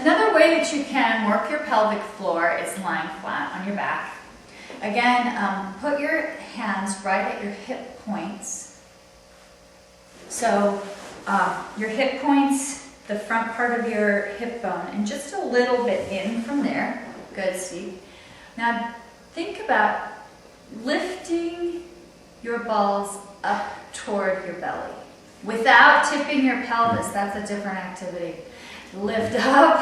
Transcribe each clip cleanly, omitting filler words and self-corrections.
Another way that you can work your pelvic floor is lying flat on your back. Again, put your hands right at your hip points. So your hip points, the front part of your hip bone, and just a little bit in from there. Good, Steve. Now think about lifting your balls up toward your belly without tipping your pelvis. That's a different activity. Lift up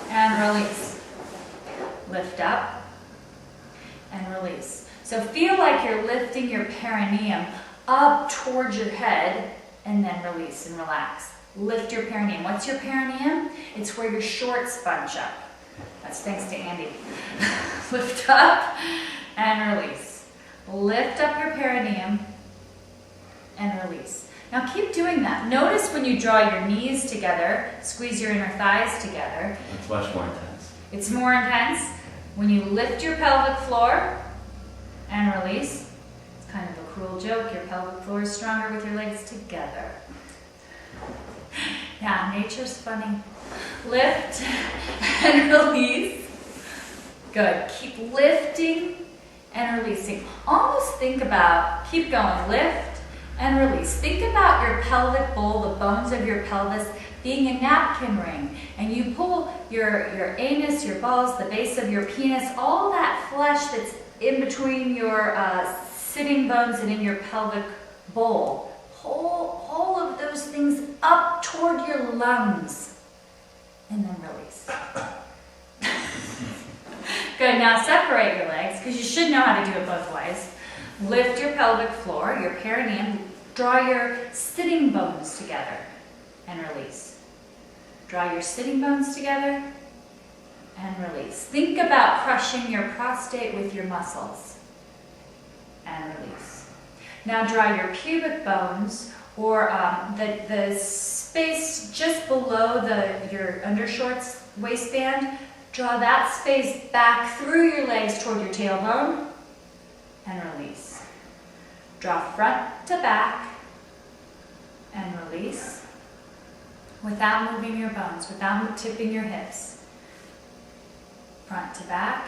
and release. Lift up and release. So feel like you're lifting your perineum up towards your head and then release and relax. Lift your perineum. What's your perineum? It's where your shorts bunch up. That's thanks to Andy. Lift up and release. Lift up your perineum and release. Now keep doing that. Notice when you draw your knees together, squeeze your inner thighs together. It's much more intense. It's more intense. When you lift your pelvic floor and release, it's kind of a cruel joke. Your pelvic floor is stronger with your legs together. Yeah, nature's funny. Lift and release. Good. Keep lifting and releasing. Almost think about, keep going, lift and release. Think about your pelvic bowl, the bones of your pelvis, being a napkin ring. And you pull your anus, your balls, the base of your penis, all that flesh that's in between your sitting bones and in your pelvic bowl. Pull all of those things up toward your lungs. And then release. Good, now separate your legs, because you should know how to do it both ways. Lift your pelvic floor, your perineum, draw your sitting bones together and release. Draw your sitting bones together and release. Think about crushing your prostate with your muscles and release. Now draw your pubic bones, or the space just below your undershorts waistband. Draw that space back through your legs toward your tailbone and release. Draw front to back and release without moving your bones, without tipping your hips. Front to back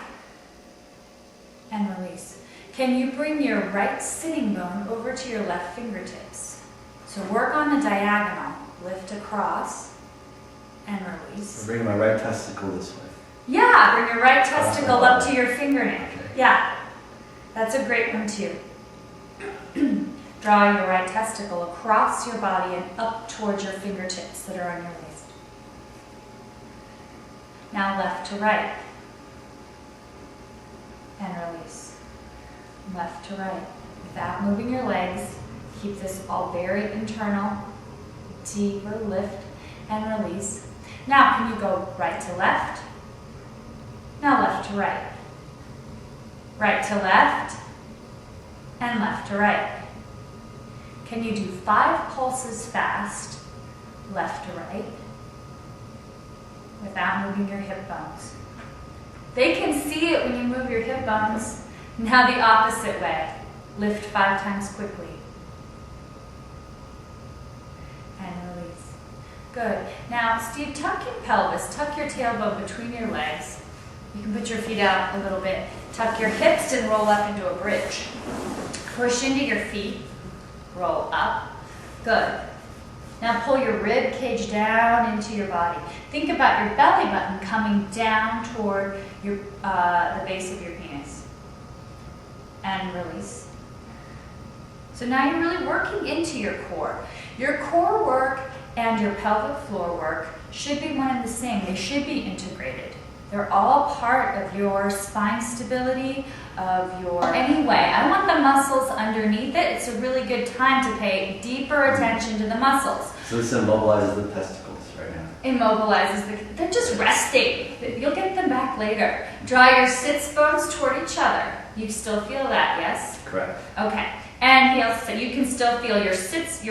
and release. Can you bring your right sitting bone over to your left fingertips? So work on the diagonal. Lift across and release. I'm bringing my right testicle this way. Yeah, bring your right testicle up to your fingernail. Okay. Yeah, that's a great one too. Draw your right testicle across your body and up towards your fingertips that are on your waist. Now left to right. And release. Left to right. Without moving your legs, keep this all very internal. Deeper lift and release. Now can you go right to left? Now left to right. Right to left and left to right. Can you do 5 pulses fast, left to right, without moving your hip bones? They can see it when you move your hip bones. Now the opposite way. Lift 5 times quickly. And release. Good. Now, Steve, tuck your pelvis, tuck your tailbone between your legs. You can put your feet out a little bit. Tuck your hips and roll up into a bridge. Push into your feet. Roll up. Good. Now pull your rib cage down into your body. Think about your belly button coming down toward your the base of your penis. And release. So now you're really working into your core. Your core work and your pelvic floor work should be one and the same. They should be integrated. They're all part of your spine stability, of your... Anyway, I want the muscles underneath it. It's a really good time to pay deeper attention to the muscles. So this immobilizes the testicles right now. Immobilizes they're just resting. You'll get them back later. Draw your sits bones toward each other. You still feel that, yes? Correct. Okay. And he also said you can still feel your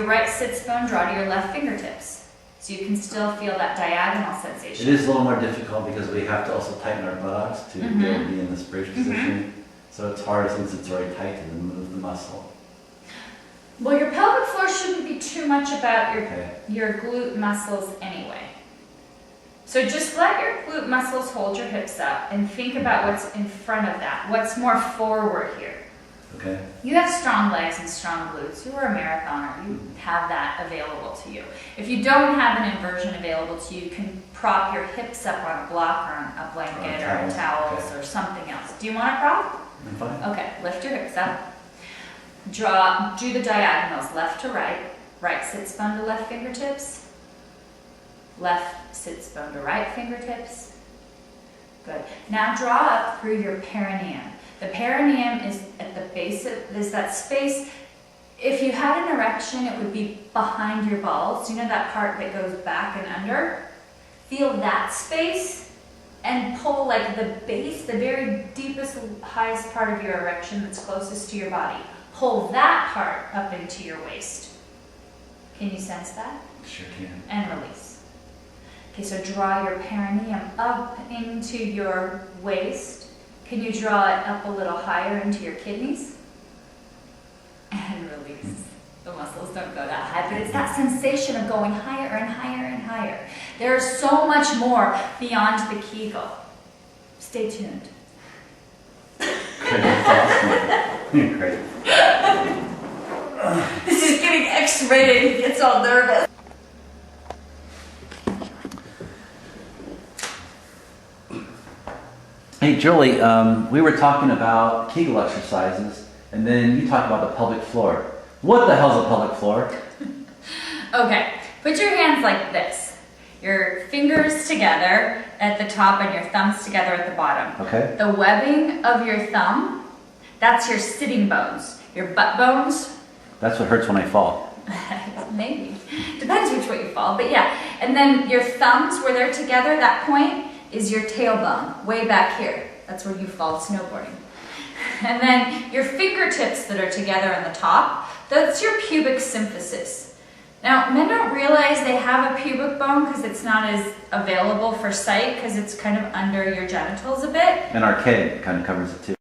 right sits bone draw to your left fingertips. So you can still feel that diagonal sensation. It is a little more difficult because we have to also tighten our buttocks to be able to be in this bridge position. So it's hard since it's already tight to move the muscle. Well, your pelvic floor shouldn't be too much about your glute muscles anyway. So just let your glute muscles hold your hips up and think about what's in front of that. What's more forward here? Okay. You have strong legs and strong glutes. You are a marathoner. You have that available to you. If you don't have an inversion available to you, you can prop your hips up on a block or on a blanket or towels or something else. Do you want a prop? I'm fine. Okay, lift your hips up. Do the diagonals, left to right. Right sits bone to left fingertips. Left sits bone to right fingertips. Good. Now draw up through your perineum. The perineum is at the base of, there's that space. If you had an erection, it would be behind your balls. You know that part that goes back and under? Feel that space and pull like the base, the very deepest, highest part of your erection that's closest to your body. Pull that part up into your waist. Can you sense that? Sure can. And release. Okay, so draw your perineum up into your waist. Can you draw it up a little higher into your kidneys? And release. The muscles don't go that high, but it's that sensation of going higher and higher and higher. There's so much more beyond the kegel. Stay tuned. That's awesome. Great. This is getting X-rated. He gets all nervous. Hey Julie, we were talking about Kegel exercises, and then you talked about the pelvic floor. What the hell's a pelvic floor? Okay, put your hands like this. Your fingers together at the top and your thumbs together at the bottom. Okay. The webbing of your thumb, that's your sitting bones. Your butt bones, That's what hurts when I fall. maybe. Depends which way you fall, but yeah. And then your thumbs, where they're together, that point is your tailbone, way back here. That's where you fall snowboarding. And then your fingertips that are together on the top, that's your pubic symphysis. Now, men don't realize they have a pubic bone because it's not as available for sight because it's kind of under your genitals a bit. And our keg kind of covers it too.